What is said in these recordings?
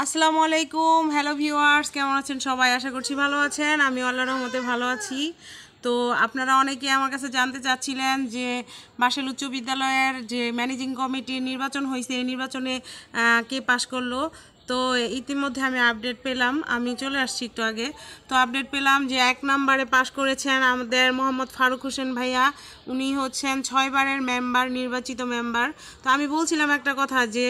আসসালামু আলাইকুম। Hello viewers, কেমন আছেন সবাই? আশা করছি ভালো আছেন। আমি আল্লাহর রহমতে ভালো আছি। তো আপনারা অনেকে আমার কাছে জানতে চাচ্ছিলেন যে বাসেল উচ্চ বিদ্যালয়ের যে ম্যানেজিং কমিটির নির্বাচন হয়েছে, এই নির্বাচনে কে পাশ করলো। তো ইতিমধ্যে আমি আপডেট পেলাম, আমি চলে আসছি একটু আগে। তো আপডেট পেলাম যে 1 নম্বরে পাশ করেছেন আমাদের মোহাম্মদ ফারুক হোসেন ভাইয়া। উনি হচ্ছেন 6 বারের মেম্বার, নির্বাচিত মেম্বার। তো আমি বলছিলাম একটা কথা যে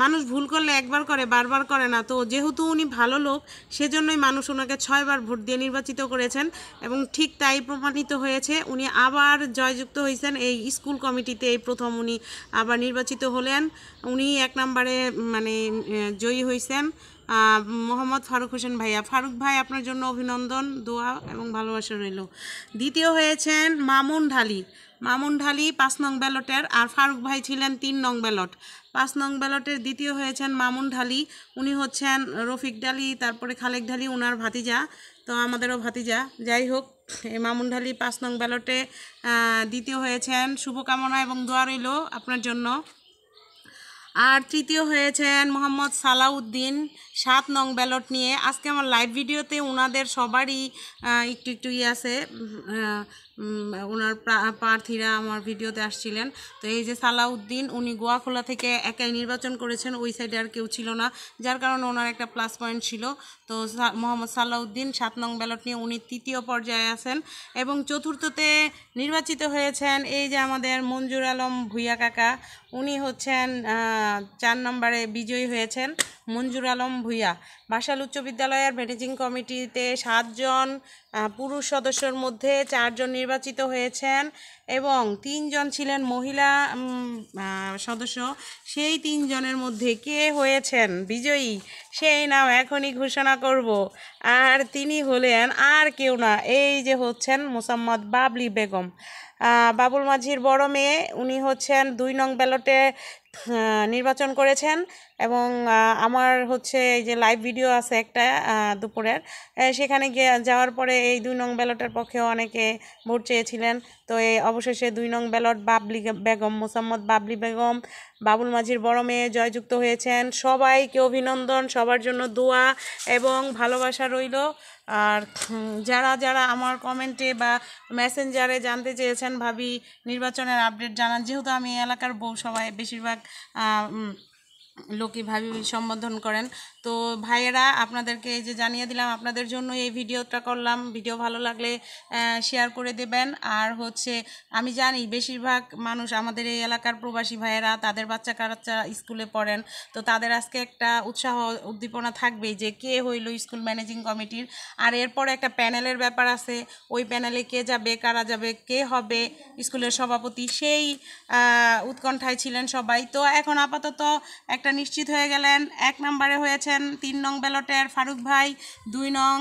মানুষ ভুল করলে একবার করে, বারবার করে না। তো যেহেতু উনি ভালো লোক, সেজন্যই মানুষ ওনাকে 6 বার ভোট দিয়ে নির্বাচিত করেছেন এবং ঠিক তাই প্রমাণিত হয়েছে। উনি আবার জয়যুক্ত হয়েছেন এই স্কুল কমিটিতে, এই প্রথম উনি আবার নির্বাচিত হলেন। উনি 1 নম্বরে মানে জয়ী হয়েছেন মোহাম্মদ ফারুক হোসেন ভাইয়া। ফারুক ভাই, আপনার জন্য অভিনন্দন, দোয়া এবং ভালোবাসা রইল। দ্বিতীয় হয়েছেন মামুন ঢালি। মামুন ঢালি 5 নং ব্যালটের, আর ফারুক ভাই ছিলেন 3 নং ব্যালট। 5 নং ব্যালটের দ্বিতীয় হয়েছেন মামুন ঢালি। উনি হচ্ছেন রফিক ঢালি, তারপরে খালেক ঢালি ওনার ভাতিজা, তো আমাদেরও ভাতিজা। যাই হোক, এই মামুন ঢালি 5 নং ব্যালটে দ্বিতীয় হয়েছেন। শুভকামনা এবং দোয়া রইল আপনার জন্য। আর তৃতীয় হয়েছেন মোহাম্মদ সালাউদ্দিন 7 নং ব্যালট নিয়ে। আজকে আমার লাইভ ভিডিওতে ওনাদের সবারই একটু একটু আছে, ওনার প্রার্থীরা আমার ভিডিওতে আসছিলেন। তো এই যে সালাউদ্দিন, উনি গোয়াখোলা থেকে একাই নির্বাচন করেছেন, ওই সাইডে আর কেউ ছিল না, যার কারণে ওনার একটা প্লাস পয়েন্ট ছিল। তো মোহাম্মদ সালাউদ্দিন 7 নং ব্যালট নিয়ে উনি তৃতীয় পর্যায়ে আছেন। এবং চতুর্থতে নির্বাচিত হয়েছেন এই যে আমাদের মঞ্জুর আলম ভুইয়া কাকা। উনি হচ্ছেন 4 নম্বরে বিজয়ী হয়েছেন মঞ্জুর আলম ভুইয়া। বাসাইল উচ্চ বিদ্যালয়ের ম্যানেজিং কমিটিতে 7 জন পুরুষ সদস্যর মধ্যে 4 জন নির্বাচিত হয়েছেন এবং 3 জন ছিলেন মহিলা সদস্য। সেই 3 জনের মধ্যে কে হয়েছেন বিজয়ী, সেই নাম এখনই ঘোষণা করব। আর তিনি হলেন আর কেউ না, এই যে হচ্ছেন মোসাম্মদ বাবলি বেগম, বাবুল মাঝির বড় মেয়ে। উনি হচ্ছেন 2 নং ব্যালটে নির্বাচন করেছেন এবং আমার হচ্ছে এই যে লাইভ ভিডিও আছে একটা দুপুরের, সেখানে গিয়ে যাওয়ার পরে এই 2 নং ব্যালটের পক্ষেও অনেকে ভোট চেয়েছিলেন। তো এই অবশেষে 2 নং ব্যালট বাবলি বেগম, মোসাম্মদ বাবলি বেগম, বাবুল মাঝির বড় মেয়ে জয়যুক্ত হয়েছেন। সবাইকে অভিনন্দন, সবার জন্য দোয়া এবং ভালোবাসা রইল। আর যারা যারা আমার কমেন্টে বা মেসেঞ্জারে জানতে চেয়েছেন ভাবি নির্বাচনের আপডেট জানান, যেহেতু আমি এলাকার বউ, সবাই বেশিরভাগ লোকই ভাবি সম্বোধন করেন। তো ভাইয়েরা, আপনাদেরকে এই যে জানিয়ে দিলাম, আপনাদের জন্য এই ভিডিওটা করলাম। ভিডিও ভালো লাগলে শেয়ার করে দেবেন। আর হচ্ছে আমি জানি বেশিরভাগ মানুষ আমাদের এই এলাকার প্রবাসী ভাইয়েরা, তাদের বাচ্চা কাচ্চা স্কুলে পড়েন। তো তাদের আজকে একটা উৎসাহ উদ্দীপনা থাকবেই যে কে হইল স্কুল ম্যানেজিং কমিটির। আর এরপরে একটা প্যানেলের ব্যাপার আছে, ওই প্যানেলে কে যাবে, কারা যাবে, কে হবে স্কুলের সভাপতি, সেই উৎকণ্ঠায় ছিলেন সবাই। তো এখন আপাতত একটা নিশ্চিত হয়ে গেলেন। 1 নম্বরে হয়েছেন 3 নং ব্যালটের ফারুক ভাই, 2 নং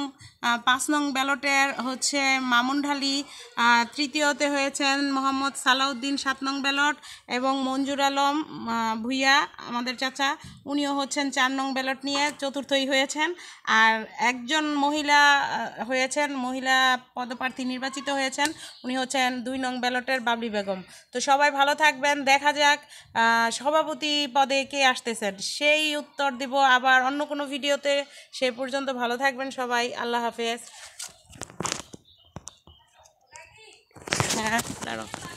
5 নং ব্যালটের হচ্ছে মামুন ঢালি, তৃতীয়তে হয়েছেন মোহাম্মদ সালাউদ্দিন 7 নং ব্যালট এবং মঞ্জুর আলম ভুইয়া আমাদের চাচা, উনিও হচ্ছেন 4 নং ব্যালট নিয়ে চতুর্থই হয়েছেন। আর একজন মহিলা হয়েছেন, মহিলা পদপ্রার্থী নির্বাচিত হয়েছেন, উনি হচ্ছেন 2 নং ব্যালটের বাবলি বেগম। তো সবাই ভালো থাকবেন, দেখা যাক সভাপতি পদে কে আসতেছেন, সেই উত্তর দিব আবার অন্য কোনো ভিডিওতে। সে পর্যন্ত ভালো থাকবেন সবাই, আল্লাহ হাফেজ। হ্যাঁ, দাঁড়াও।